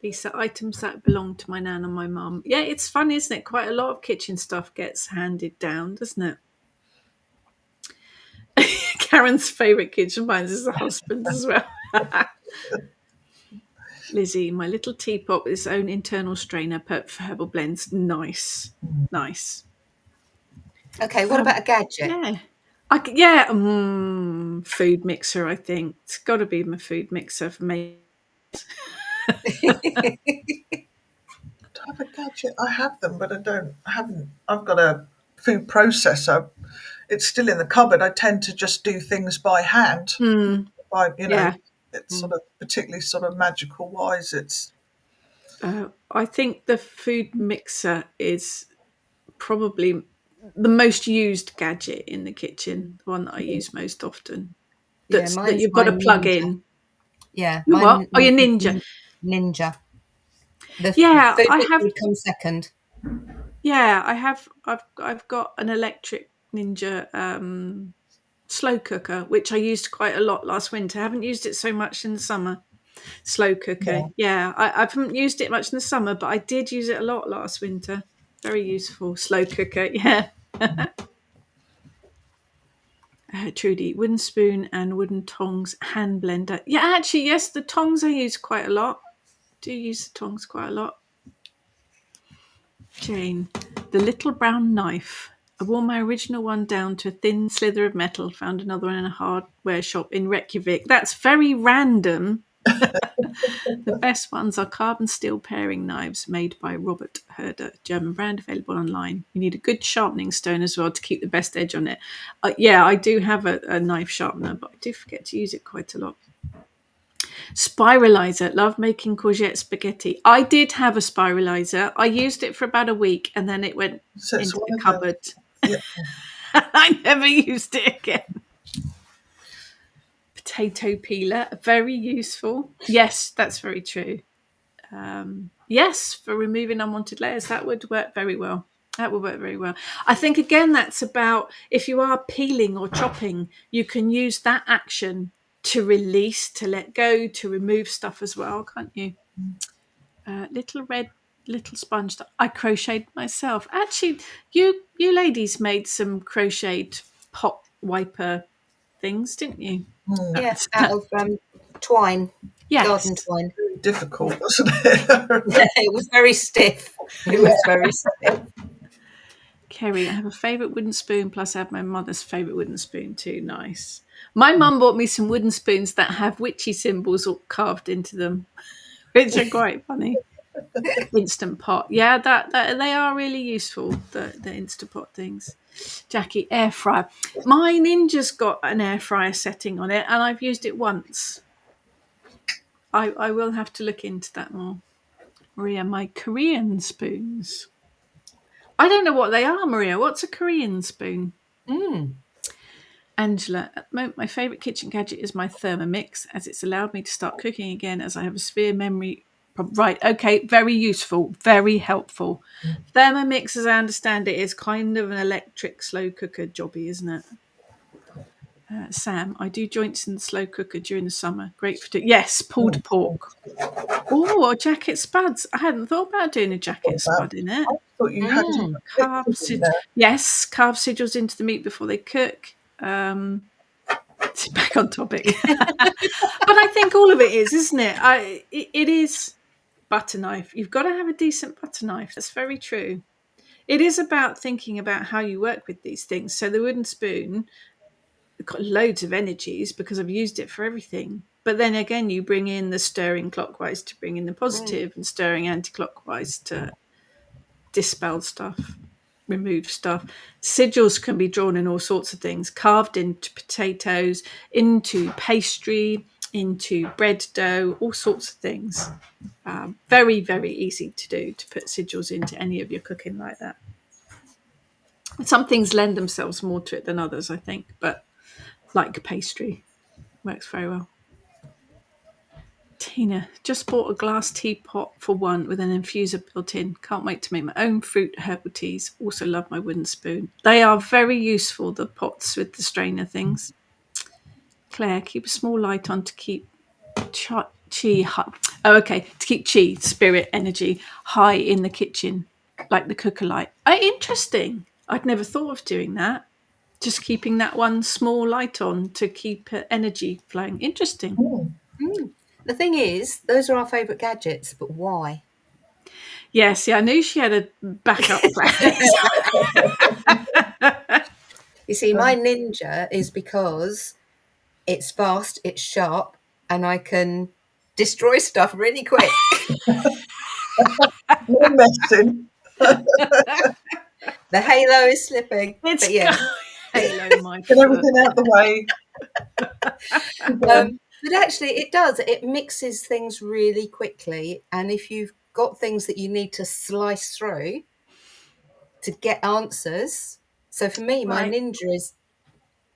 [SPEAKER 1] These are items that belong to my nan and my mum. Yeah, it's fun, isn't it? Quite a lot of kitchen stuff gets handed down, doesn't it? Karen's favourite kitchen finds is the husband as well. Lizzie, my little teapot with its own internal strainer for herbal blends. Nice. Nice.
[SPEAKER 2] Okay, what about a gadget?
[SPEAKER 1] Yeah. Food mixer, I think. It's got to be my food mixer for me.
[SPEAKER 3] Do I have a gadget? I have them, but I haven't. I've got a food processor. It's still in the cupboard. I tend to just do things by hand. It's sort of particularly sort of magical wise. It's.
[SPEAKER 1] I think the food mixer is probably the most used gadget in the kitchen, the one that I use most often. That you've got to plug in.
[SPEAKER 2] Yeah.
[SPEAKER 1] What? Oh, your Ninja.
[SPEAKER 2] Ninja. The
[SPEAKER 1] I have.
[SPEAKER 2] Would come second.
[SPEAKER 1] Yeah, I have. I've got an electric Ninja slow cooker, which I used quite a lot last winter. I haven't used it so much in the summer. Slow cooker. Yeah, I haven't used it much in the summer, but I did use it a lot last winter. Very useful. Slow cooker. Yeah. Trudy, wooden spoon and wooden tongs, hand blender. Yeah, actually, yes, the tongs I use quite a lot. Do use the tongs quite a lot. Jane, the little brown knife. I wore my original one down to a thin slither of metal, found another one in a hardware shop in Reykjavik. That's very random. The best ones are carbon steel paring knives made by Robert Herder, German brand, available online. You need a good sharpening stone as well to keep the best edge on it. Yeah, I do have a knife sharpener, but I do forget to use it quite a lot. Spiralizer. Love making courgette spaghetti. I did have a spiralizer. I used it for about a week and then it went into the cupboard.
[SPEAKER 3] Yeah.
[SPEAKER 1] I never used it again. Potato peeler. Very useful. Yes, that's very true. Yes, for removing unwanted layers. That would work very well. That would work very well. I think, again, that's about if you are peeling or chopping, you can use that action to release, to let go, to remove stuff as well, can't you? Little sponge that I crocheted myself. Actually, you ladies made some crocheted pot wiper things, didn't you?
[SPEAKER 2] Yes, out of twine.
[SPEAKER 1] Yes.
[SPEAKER 2] Garden twine.
[SPEAKER 3] Difficult, wasn't it?
[SPEAKER 2] Yeah, it was very stiff. It was very stiff.
[SPEAKER 1] Kerry, I have a favourite wooden spoon, plus I have my mother's favourite wooden spoon too. Nice. My mum bought me some wooden spoons that have witchy symbols all carved into them, which are quite funny. Instant Pot. Yeah, that they are really useful, the Instant Pot things. Jackie, air fryer. My Ninja's got an air fryer setting on it and I've used it once. I will have to look into that more. Maria, my Korean spoons. I don't know what they are, Maria. What's a Korean spoon? Angela, at the moment, my favourite kitchen gadget is my Thermomix, as it's allowed me to start cooking again as I have a severe memory problem. Right, okay, very useful, very helpful. Thermomix, as I understand it, is kind of an electric slow cooker jobby, isn't it? Sam, I do joints in the slow cooker during the summer. Great for yes, pulled pork. Oh, or jacket spuds. I hadn't thought about doing a jacket spud in it.
[SPEAKER 3] I thought you had to
[SPEAKER 1] Carve yes, carve sigils into the meat before they cook. Back on topic, but I think all of it is, isn't it? It is butter knife. You've got to have a decent butter knife. That's very true. It is about thinking about how you work with these things. So the wooden spoon got loads of energies because I've used it for everything. But then again, you bring in the stirring clockwise to bring in the positive and stirring anti-clockwise to dispel stuff, remove stuff. Sigils can be drawn in all sorts of things, carved into potatoes, into pastry, into bread dough, all sorts of things. Very, very easy to do, to put sigils into any of your cooking like that. Some things lend themselves more to it than others, I think, but like pastry, works very well. Tina, just bought a glass teapot for one with an infuser built in. Can't wait to make my own fruit herbal teas. Also love my wooden spoon. They are very useful, the pots with the strainer things. Claire, keep a small light on to keep chi high. Oh, okay. To keep chi, spirit, energy high in the kitchen, like the cooker light. Interesting. I'd never thought of doing that. Just keeping that one small light on to keep energy flowing. Interesting.
[SPEAKER 2] The thing is, those are our favourite gadgets, but why?
[SPEAKER 1] Yeah, see, I knew she had a backup plan.
[SPEAKER 2] You see, my Ninja is because it's fast, it's sharp, and I can destroy stuff really quick.
[SPEAKER 3] No messing.
[SPEAKER 2] The halo is slipping.
[SPEAKER 1] It's
[SPEAKER 2] but yeah.
[SPEAKER 1] halo, my
[SPEAKER 3] Get everything out the way.
[SPEAKER 2] But actually, it does. It mixes things really quickly. And if you've got things that you need to slice through to get answers. So for me, my
[SPEAKER 1] Right.
[SPEAKER 2] Ninja is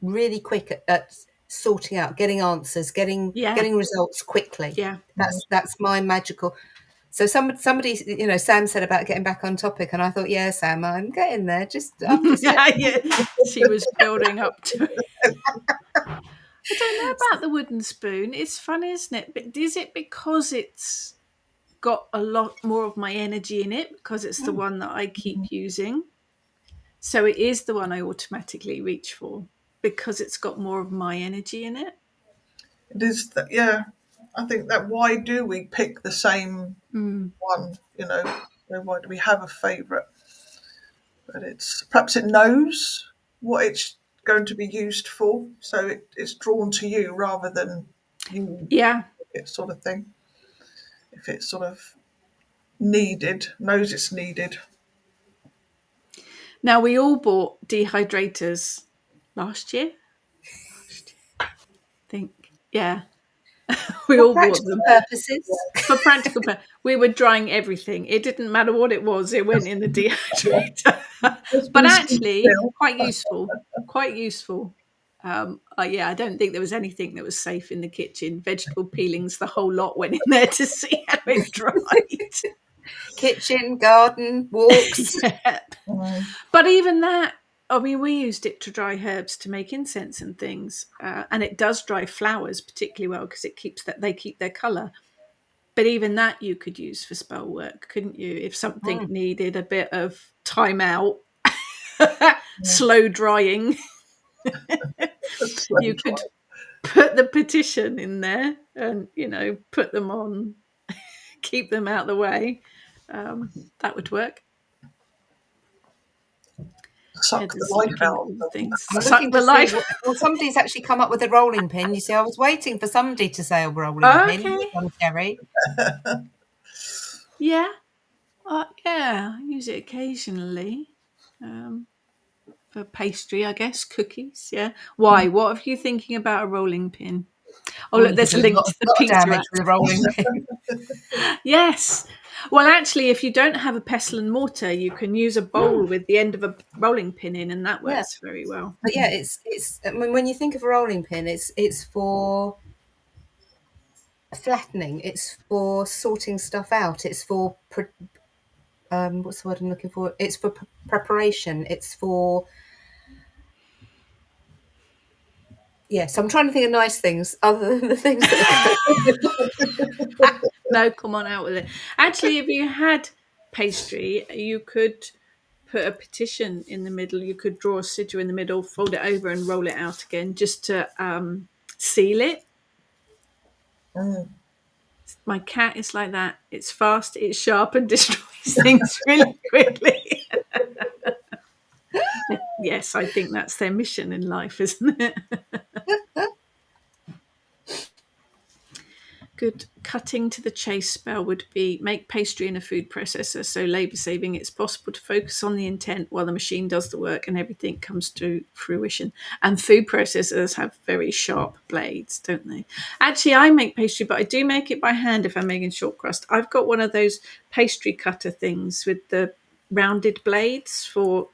[SPEAKER 2] really quick at sorting out, getting answers, getting results quickly.
[SPEAKER 1] Yeah.
[SPEAKER 2] That's my magical. So somebody, Sam said about getting back on topic, and I thought, yeah, Sam, I'm getting there. I'm just
[SPEAKER 1] Yeah, she was building up to it. I don't know about the wooden spoon. It's fun, isn't it? But is it because it's got a lot more of my energy in it because it's the one that I keep using? So it is the one I automatically reach for because it's got more of my energy in it.
[SPEAKER 3] It is that, yeah. I think that why do we pick the same one? Why do we have a favourite? But perhaps it knows what it's going to be used for, so it's drawn to you rather than you.
[SPEAKER 1] Yeah.
[SPEAKER 3] It sort of thing. If it's sort of knows it's needed.
[SPEAKER 1] Now, we all bought dehydrators last year. I think, yeah. We all bought them.
[SPEAKER 2] Purposes.
[SPEAKER 1] For practical purposes. We were drying everything. It didn't matter what it was. It went in the dehydrator. But actually, quite useful. Quite useful. I don't think there was anything that was safe in the kitchen. Vegetable peelings, the whole lot went in there to see how it dried.
[SPEAKER 2] Kitchen, garden, walks.
[SPEAKER 1] Yeah. But even that, I mean, we used it to dry herbs to make incense and things, and it does dry flowers particularly well because they keep their colour. But even that you could use for spell work, couldn't you? If something needed a bit of time out, slow drying, you could put the petition in there and put them on, keep them out of the way. That would work.
[SPEAKER 3] Suck the life out of
[SPEAKER 1] things.
[SPEAKER 2] Suck the life. Well, somebody's actually come up with a rolling pin. You see, I was waiting for somebody to say a rolling pin. Terry.
[SPEAKER 1] Yeah. I use it occasionally for pastry, I guess, cookies. Yeah. Why? What are you thinking about a rolling pin? Oh, look, there's a link to the pizza
[SPEAKER 2] damage with a rolling pin.
[SPEAKER 1] Yes. Well, actually, if you don't have a pestle and mortar, you can use a bowl with the end of a rolling pin in, and that works very well.
[SPEAKER 2] But yeah, it's. I mean, when you think of a rolling pin, it's for flattening. It's for sorting stuff out. It's for what's the word I'm looking for? It's for preparation. It's for Yes, I'm trying to think of nice things other than the things that are
[SPEAKER 1] No, come on out with it. Actually, if you had pastry, you could put a petition in the middle. You could draw a sigil in the middle, fold it over, and roll it out again, just to seal it.
[SPEAKER 3] Mm.
[SPEAKER 1] My cat is like that. It's fast, it's sharp, and destroys things really quickly. Yes, I think that's their mission in life, isn't it? Good cutting to the chase spell would be make pastry in a food processor, so labour saving. It's possible to focus on the intent while the machine does the work and everything comes to fruition. And food processors have very sharp blades, don't they? Actually, I make pastry, but I do make it by hand if I'm making short crust. I've got one of those pastry cutter things with the rounded blades for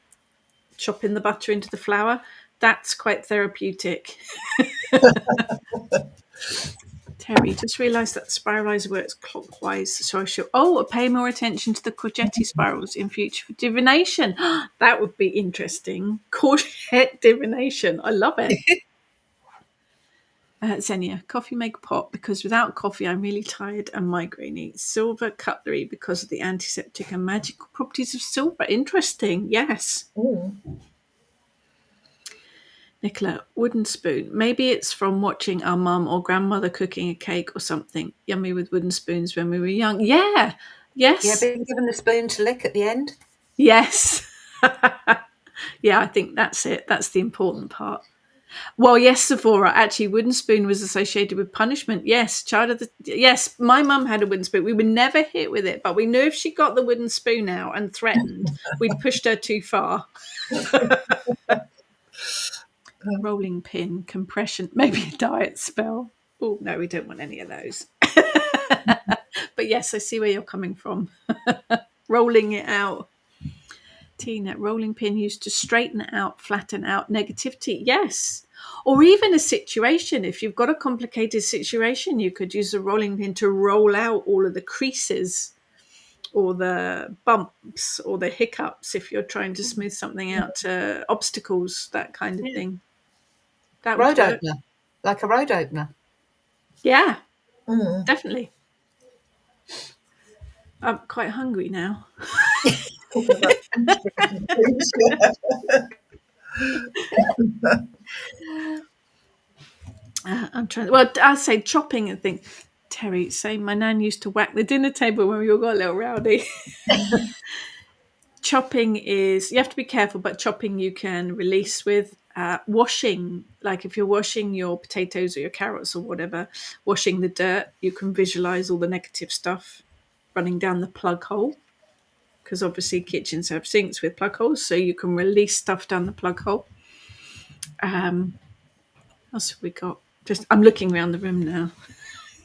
[SPEAKER 1] chopping the butter into the flour. That's quite therapeutic. Terry, just realised that the spiralizer works clockwise, so I should pay more attention to the courgette spirals in future for divination. That would be interesting. Courgette divination, I love it. Xenia, coffee make pot because without coffee I'm really tired and migrainey. Silver cutlery because of the antiseptic and magical properties of silver. Interesting, yes.
[SPEAKER 3] Mm.
[SPEAKER 1] Nicola, wooden spoon. Maybe it's from watching our mum or grandmother cooking a cake or something. Yummy with wooden spoons when we were young. Yeah.
[SPEAKER 2] yeah,
[SPEAKER 1] Yes.
[SPEAKER 2] being given the spoon to lick at the end.
[SPEAKER 1] Yes. Yeah, I think that's it. That's the important part. Well, yes, Sephora. Actually, wooden spoon was associated with punishment. Yes, yes, my mum had a wooden spoon. We were never hit with it, but we knew if she got the wooden spoon out and threatened, we'd pushed her too far. Rolling pin, compression, maybe a diet spell. Oh, no, we don't want any of those. But yes, I see where you're coming from. Rolling it out. Tina, rolling pin used to straighten out, flatten out negativity. Yes. Or even a situation. If you've got a complicated situation, you could use a rolling pin to roll out all of the creases or the bumps or the hiccups if you're trying to smooth something out, obstacles, that kind of thing. That would
[SPEAKER 2] Road
[SPEAKER 1] work.
[SPEAKER 2] opener, like a road opener.
[SPEAKER 1] Yeah,
[SPEAKER 3] Mm.
[SPEAKER 1] definitely. I'm quite hungry now.
[SPEAKER 3] Talking about things,
[SPEAKER 1] I'm trying. Well, I say chopping and things. Terry saying my nan used to whack the dinner table when we all got a little rowdy. Chopping is, you have to be careful, but chopping you can release with. Washing, like if you're washing your potatoes or your carrots or whatever, washing the dirt, you can visualize all the negative stuff running down the plug hole, because obviously kitchens have sinks with plug holes, so you can release stuff down the plug hole. What else have we got? Just I'm looking around the room now.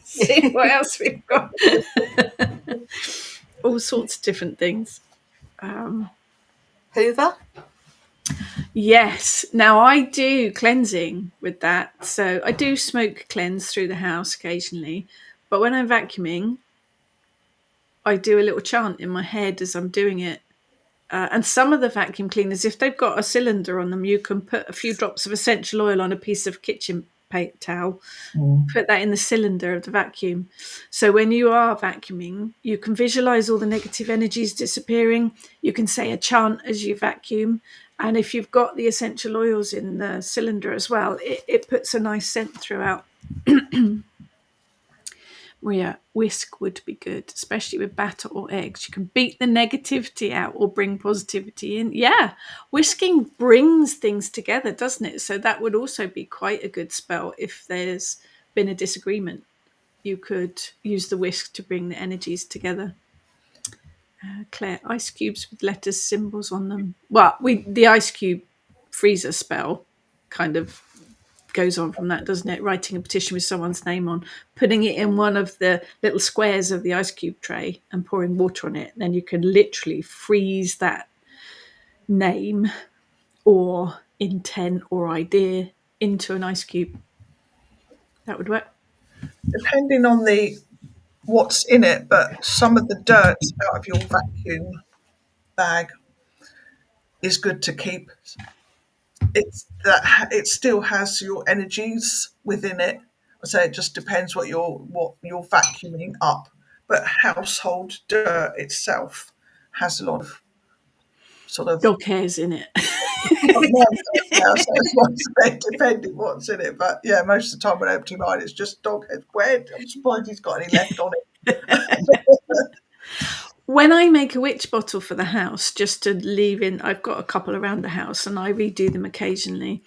[SPEAKER 1] See what else we've got. All sorts of different things.
[SPEAKER 2] Hoover.
[SPEAKER 1] Yes. Now I do cleansing with that. So I do smoke cleanse through the house occasionally. But when I'm vacuuming, I do a little chant in my head as I'm doing it. And some of the vacuum cleaners, if they've got a cylinder on them, you can put a few drops of essential oil on a piece of kitchen paper towel, put that in the cylinder of the vacuum. So when you are vacuuming, you can visualize all the negative energies disappearing. You can say a chant as you vacuum. And if you've got the essential oils in the cylinder as well, it puts a nice scent throughout. Maria, whisk would be good, especially with batter or eggs. You can beat the negativity out or bring positivity in. Yeah, whisking brings things together, doesn't it? So that would also be quite a good spell if there's been a disagreement. You could use the whisk to bring the energies together. Claire, ice cubes with letters, symbols on them. Well, the ice cube freezer spell kind of goes on from that, doesn't it? Writing a petition with someone's name on, putting it in one of the little squares of the ice cube tray and pouring water on it. Then you can literally freeze that name or intent or idea into an ice cube. That would work.
[SPEAKER 3] depending on what's in it, but some of the dirt out of your vacuum bag is good to keep it's that it still has your energies within it. I say it just depends what you're vacuuming up. But household dirt itself has a lot of sort of
[SPEAKER 1] Dog hairs in it.
[SPEAKER 3] now, so it's not depending what's in it. But yeah, most of the time when I empty mine, it's just dog head. Where I'm surprised he's got any left on it.
[SPEAKER 1] When I make a witch bottle for the house, just to leave in, I've got a couple around the house and I redo them occasionally,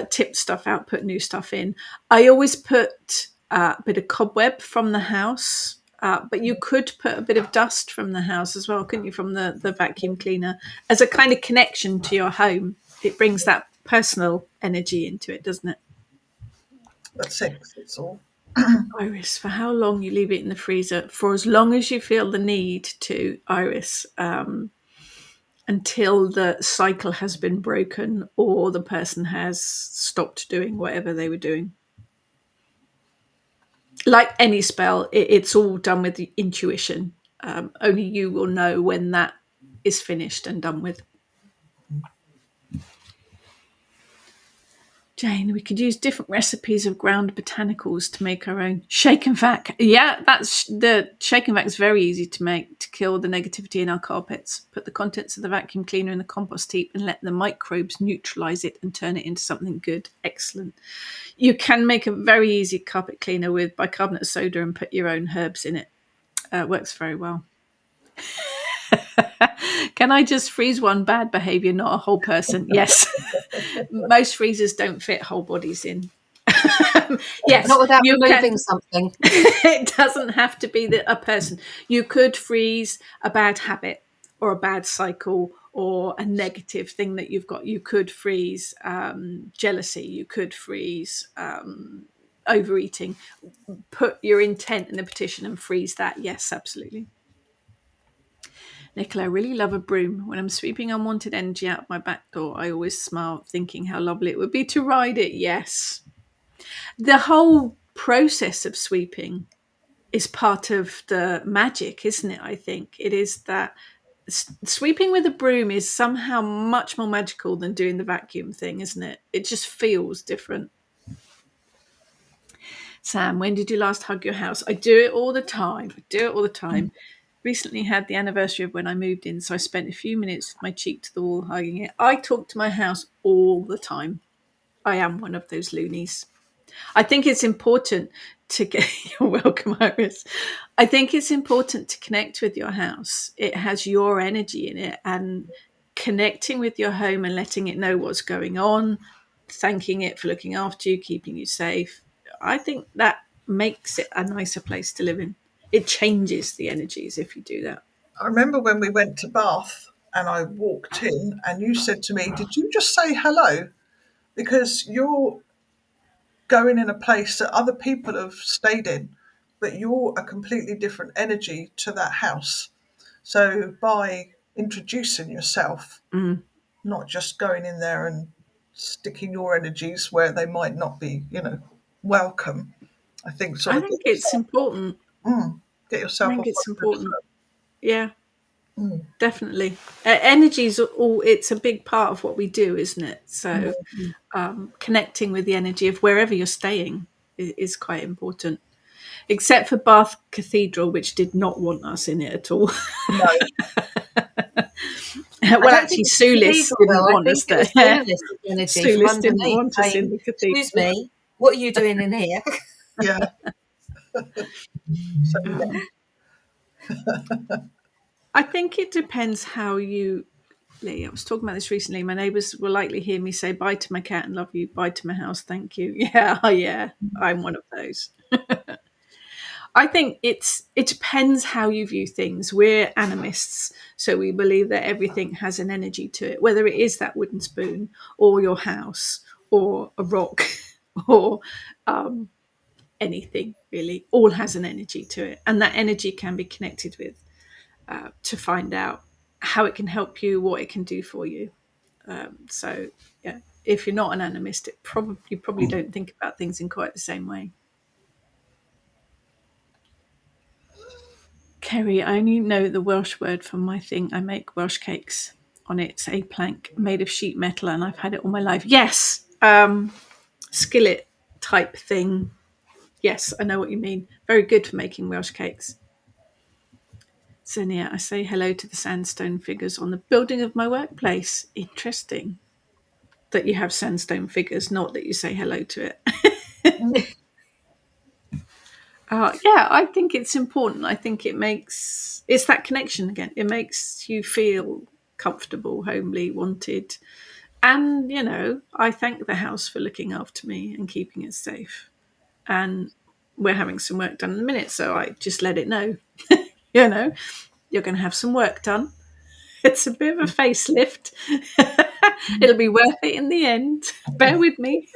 [SPEAKER 1] tip stuff out, put new stuff in. I always put a bit of cobweb from the house, but you could put a bit of dust from the house as well, couldn't you, from the vacuum cleaner, as a kind of connection to your home. It brings that personal energy into it, doesn't it?
[SPEAKER 3] That's it. It's all.
[SPEAKER 1] Iris, for how long you leave it in the freezer? For as long as you feel the need to, Iris, until the cycle has been broken or the person has stopped doing whatever they were doing. Like any spell, it's all done with the intuition. Only you will know when that is finished and done with. Jane, we could use different recipes of ground botanicals to make our own shake and vac. Yeah, that's the shake and vac is very easy to make to kill the negativity in our carpets. Put the contents of the vacuum cleaner in the compost heap and let the microbes neutralize it and turn it into something good. Excellent. You can make a very easy carpet cleaner with bicarbonate of soda and put your own herbs in it. Works very well. Can I just freeze one bad behavior, not a whole person? Yes. Most freezers don't fit whole bodies in. Yes,
[SPEAKER 2] Not without
[SPEAKER 1] you
[SPEAKER 2] removing
[SPEAKER 1] can.
[SPEAKER 2] something.
[SPEAKER 1] It doesn't have to be a person. You could freeze a bad habit or a bad cycle or a negative thing that you've got. You could freeze jealousy. You could freeze overeating. Put your intent in the petition and freeze that. Yes, absolutely. Nicola, I really love a broom. When I'm sweeping unwanted energy out of my back door, I always smile, thinking how lovely it would be to ride it. Yes. The whole process of sweeping is part of the magic, isn't it? I think it is that sweeping with a broom is somehow much more magical than doing the vacuum thing, isn't it? It just feels different. Sam, when did you last hug your house? I do it all the time. Recently had the anniversary of when I moved in, so I spent a few minutes with my cheek to the wall hugging it. I talk to my house all the time. I am one of those loonies. I think it's important to get you're welcome, Iris. I think it's important to connect with your house. It has your energy in it, and connecting with your home and letting it know what's going on, thanking it for looking after you, keeping you safe. I think that makes it a nicer place to live in. It changes the energies if you do that.
[SPEAKER 3] I remember when we went to Bath and I walked in and you said to me, "Did you just say hello?" Because you're going in a place that other people have stayed in, but you're a completely different energy to that house. So by introducing yourself, not just going in there and sticking your energies where they might not be, welcome, I think sort
[SPEAKER 1] I
[SPEAKER 3] of
[SPEAKER 1] think it's important.
[SPEAKER 3] get
[SPEAKER 1] I
[SPEAKER 3] yourself
[SPEAKER 1] think
[SPEAKER 3] off
[SPEAKER 1] it's
[SPEAKER 3] on a good
[SPEAKER 1] important. Yeah,
[SPEAKER 3] foot.
[SPEAKER 1] definitely. Energy's all, it's a big part of what we do, isn't it? So connecting with the energy of wherever you're staying is quite important. Except for Bath Cathedral, which did not want us in it at all.
[SPEAKER 3] No,
[SPEAKER 2] I
[SPEAKER 1] Well,
[SPEAKER 2] don't think
[SPEAKER 1] actually,
[SPEAKER 2] it's the
[SPEAKER 1] Sulis
[SPEAKER 2] cathedral,
[SPEAKER 1] didn't
[SPEAKER 2] though. I
[SPEAKER 1] want us
[SPEAKER 2] think it was
[SPEAKER 1] there.
[SPEAKER 2] Sulis' energy from
[SPEAKER 1] Sulis didn't
[SPEAKER 2] underneath
[SPEAKER 1] want us in
[SPEAKER 2] saying,
[SPEAKER 1] the
[SPEAKER 2] "Excuse
[SPEAKER 1] cathedral.
[SPEAKER 2] me, what are you doing in here?"
[SPEAKER 3] yeah. So
[SPEAKER 1] I think it depends how you. I was talking about this recently. My neighbours will likely hear me say bye to my cat and love you, bye to my house, thank you. Yeah, yeah, I'm one of those. I think it depends how you view things. We're animists, so we believe that everything has an energy to it, whether it is that wooden spoon or your house or a rock or anything really. All has an energy to it, and that energy can be connected with to find out how it can help you, what it can do for you. So yeah, if you're not an animist, you probably don't think about things in quite the same way. Kerry, I only know the Welsh word for my thing. I make Welsh cakes. on it. It's a plank made of sheet metal, and I've had it all my life. Yes, skillet type thing. Yes, I know what you mean. Very good for making Welsh cakes. Zenia, I say hello to the sandstone figures on the building of my workplace. Interesting that you have sandstone figures, not that you say hello to it. Yeah, I think it's important. I think it's that connection again. It makes you feel comfortable, homely, wanted. And, I thank the house for looking after me and keeping it safe. And we're having some work done in a minute, so I just let it know, you're going to have some work done. It's a bit of a facelift. It'll be worth it in the end. Bear with me.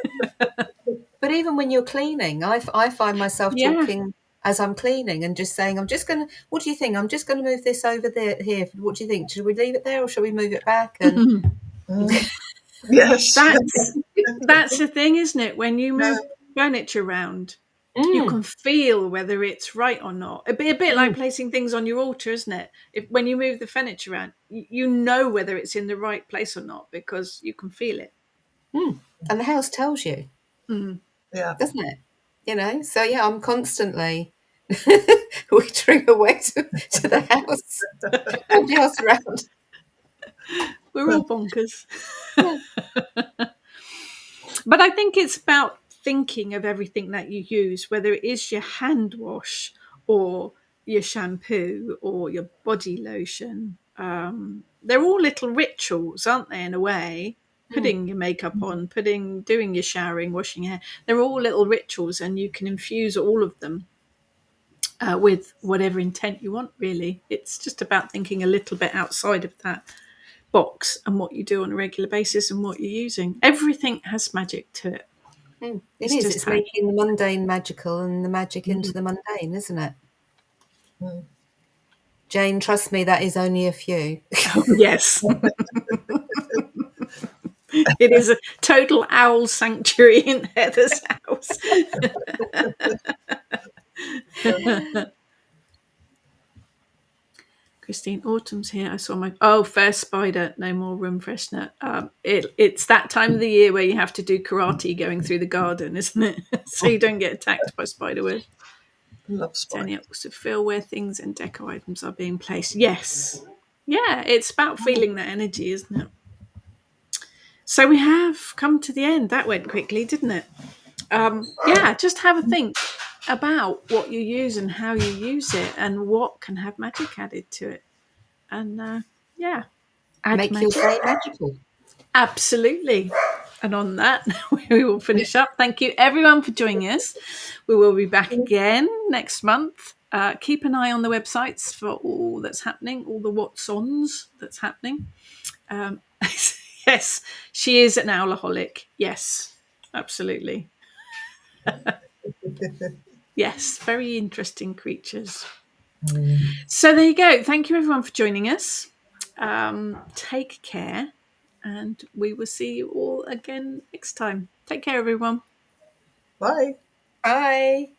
[SPEAKER 2] But even when you're cleaning, I find myself
[SPEAKER 1] Yeah.
[SPEAKER 2] talking as I'm cleaning and just saying, what do you think? I'm just going to move this over there, here. What do you think? Should we leave it there or shall we move it back? And
[SPEAKER 3] Yes.
[SPEAKER 1] That's the thing, isn't it? When you move furniture around, you can feel whether it's right or not. It'd be a bit like placing things on your altar, isn't it? When you move the furniture around, you know whether it's in the right place or not because you can feel it.
[SPEAKER 2] And the house tells you,
[SPEAKER 3] Yeah.
[SPEAKER 2] doesn't it? So yeah, I'm constantly wittering away to the house, and the house around.
[SPEAKER 1] We're all bonkers. But I think it's about thinking of everything that you use, whether it is your hand wash or your shampoo or your body lotion. They're all little rituals, aren't they, in a way? Putting your makeup on, doing your showering, washing your hair. They're all little rituals, and you can infuse all of them with whatever intent you want, really. It's just about thinking a little bit outside of that box and what you do on a regular basis and what you're using. Everything has magic to it.
[SPEAKER 2] It is. It's making the mundane magical and the magic into the mundane, isn't it? Jane, trust me, that is only a few.
[SPEAKER 1] Oh, yes. It is a total owl sanctuary in Heather's house. Christine, autumn's here. I saw my first spider. No more room freshener. It's that time of the year where you have to do karate going through the garden, isn't it? So you don't get attacked by spiderweb.
[SPEAKER 3] Love spiders.
[SPEAKER 1] Tanya, also feel where things and deco items are being placed. Yes. Yeah, it's about feeling that energy, isn't it? So we have come to the end. That went quickly, didn't it? Just have a think about what you use and how you use it and what can have magic added to it. And add
[SPEAKER 2] Make
[SPEAKER 1] magic.
[SPEAKER 2] your day magical.
[SPEAKER 1] Absolutely. And on that, we will finish up. Thank you, everyone, for joining us. We will be back again next month. Keep an eye on the websites for all that's happening, all the what's-ons that's happening. Yes, she is an owlaholic. Yes, absolutely. Yes, very interesting creatures. So there you go. Thank you, everyone, for joining us. Take care. And we will see you all again next time. Take care, everyone.
[SPEAKER 3] Bye.
[SPEAKER 2] Bye.